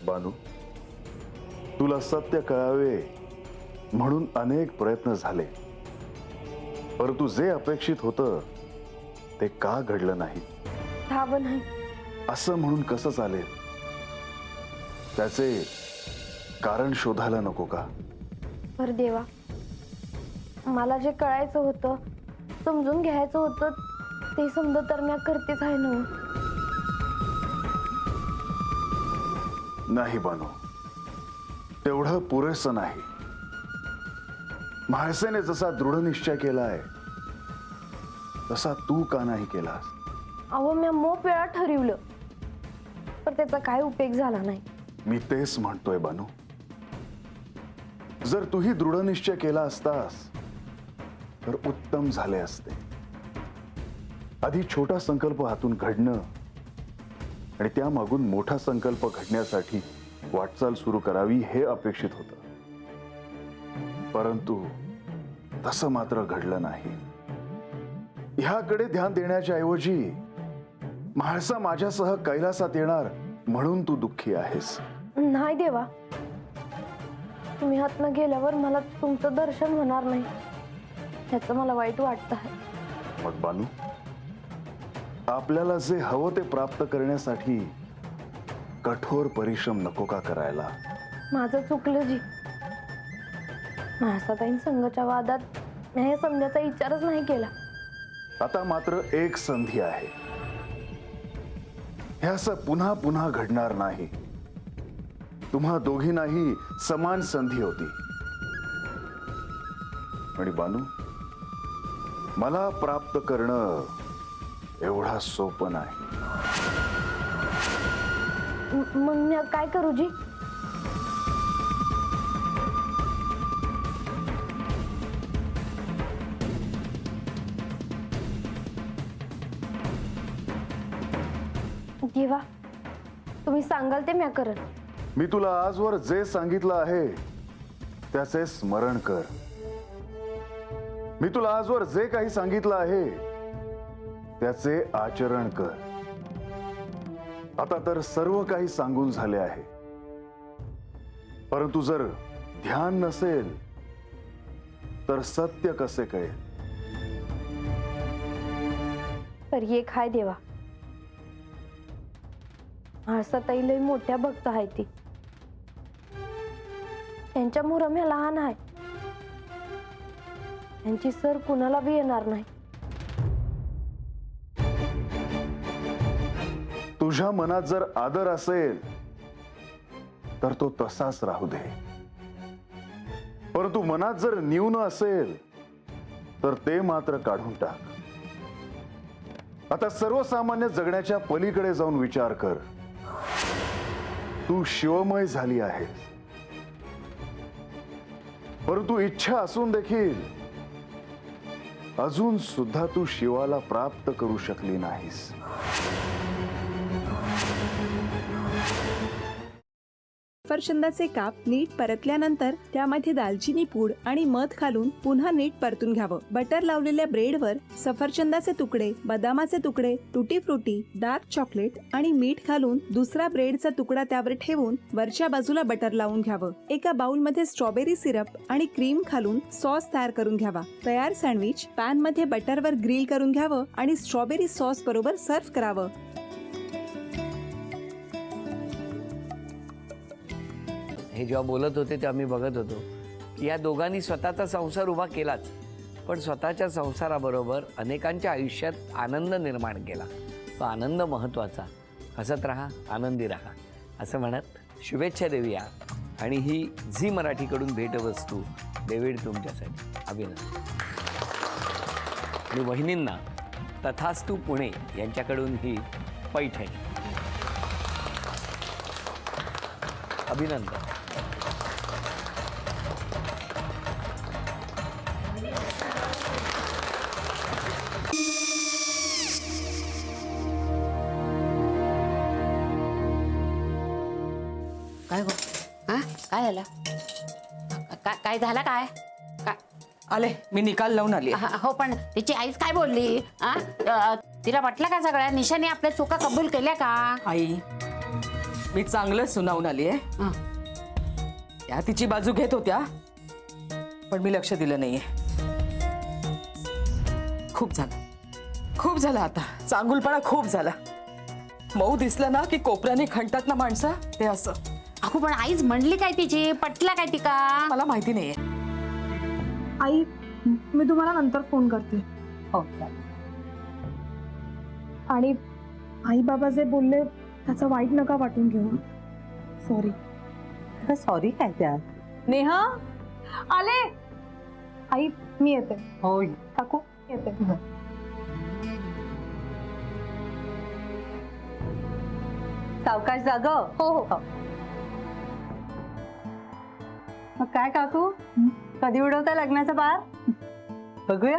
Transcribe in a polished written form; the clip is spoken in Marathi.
बानू, तुला सत्य कळावे म्हणून अनेक प्रयत्न झाले, परंतु जे अपेक्षित होतं ते का घडलं नाही? हवं नाही असं म्हणून कसं चालेल? त्याचे कारण शोधायला नको का? पर देवा, मला जे कळायचं होतं, समजून घ्यायचं होतं, ते समजा तर मी करतेच आहे ना. नाही बानू, तेवढं पुरेसं नाही. म्हाळसेने जसा दृढ निश्चय केलाय तसा तू का नाही केलास? अहो, मी मोप वेळा ठरवलं, पण त्याचा काय उपयोग झाला नाही. मी तेच म्हणतोय बानू, जर तूही दृढ निश्चय केला असतास तर उत्तम झाले असते. आधी छोटा संकल्प हातून घडणं आणि त्यामागून मोठा संकल्प घडण्यासाठी वाटचाल सुरू करावी हे अपेक्षित होतं, परंतु तसं मात्र घडलं नाही. ह्याकडे ध्यान देण्याच्या ऐवजी म्हाळसा माझ्यासह कैलासात येणार म्हणून तू दुःखी आहेस. नाही देवा, तुम्ही हातनं गेल्यावर मला तुमचं दर्शन होणार नाही, ह्याचं मला वाईट वाटत आहे. मग बानू, आपल्याला जे हवं ते प्राप्त करण्यासाठी कठोर परिश्रम नको का करायला? माझं चुकलं जी. म्हाळसाताईं संघाच्या वादात मी हे समजायचा विचारच नाही केला. आता मात्र एक संधी आहे. हे असं पुन्हा पुन्हा घडणार नाही. तुम्हा दोघींनाही समान संधी होती. आणि बानू, मला प्राप्त करणं एवढा सोपं नाही. मग मी काय करू जी? देवा, तुम्ही सांगाल ते मी करन. मी तुला आजवर जे सांगितलं आहे त्याचे स्मरण कर. मी तुला आजवर जे काही सांगितलं आहे त्याचे आचरण कर. आता तर सर्व काही सांगून झाले आहे, परंतु जर ध्यान नसेल तर सत्य कसे कळेल? तर एक हाय देवा, म्हाळसाताई लय मोठ्या भक्त आहे ती. त्यांच्या मुरम्या लहान आहे, त्यांची सर कुणाला बी येणार नाही. तुझ्या मनात जर आदर असेल तर तो तसाच राहू दे, परंतु मनात जर न्यून असेल तर ते मात्र काढून टाक. आता सर्वसामान्य जगण्याच्या पलीकडे जाऊन विचार कर. तू शिवमय झाली आहेस, परंतु इच्छा असून देखील अजून सुद्धा तू शिवाला प्राप्त करू शकली नाहीस. सफरचंदाचे काप नीट परतल्यानंतर त्यामध्ये दालचिनी पूड आणि मध घालून पुन्हा नीट परतून घ्यावं. बटर लावलेल्या ब्रेडवर सफरचंदाचे तुकडे, बदामाचे तुकडे, टुटी फ्रुटी, डार्क चॉकलेट आणि मीठ घालून दुसरा ब्रेडचा तुकडा त्यावर ठेवून वरच्या बाजूला बटर लावून घ्यावं. एका बाउलमध्ये स्ट्रॉबेरी सिरप आणि क्रीम घालून सॉस तयार करून घ्यावा. तयार सँडविच पॅन मध्ये बटरवर ग्रिल करून घ्यावं आणि स्ट्रॉबेरी सॉस बरोबर सर्व्ह करावं. हे जेव्हा बोलत होते तेव्हा मी बघत होतो की या दोघांनी स्वतःचा संसार उभा केलाच, पण स्वतःच्या संसाराबरोबर अनेकांच्या आयुष्यात आनंद निर्माण केला. तो आनंद महत्त्वाचा. हसत राहा, आनंदी राहा असं म्हणत शुभेच्छा देऊया. आणि ही झी मराठीकडून भेटवस्तू डेव्हिड तुमच्यासाठी. अभिनंदन. आणि वहिनींना तथास्तू पुणे यांच्याकडून ही पैठणी. अभिनंदन. काय गो? हा, काय झालं? काय झालं? काय आले, मी निकाल लावून आली. हो, पण तिची आईच काय बोलली? तिला वाटलं का सगळ्या निशाने आपल्या चुका कबूल केल्या का? आई, मी चांगलं सुनावून आली आहे. हं. त्या तिची बाजू घेत होत्या पण मी लक्ष दिलं नाहीये. खूप झालं आता. चांगुलपणा खूप झाला. मऊ दिसलं ना की कोपऱ्याने खणतात ना माणसं, ते असं. अगो पण आईच म्हणली काय तिची, पटला काय ती का? मला माहिती नाहीये. आई मी तुम्हाला नंतर फोन करते. हो आणि आई बाबा जे बोलले त्याचं वाईट नका वाटून घेऊ. सॉरी. सॉरी काय त्या? नेहा आले. आई मी येते. हो काकू येते. सावकाश जाग. हो हो. मग काय काकू, कधी उडवता लग्नाचा बार? बघूया.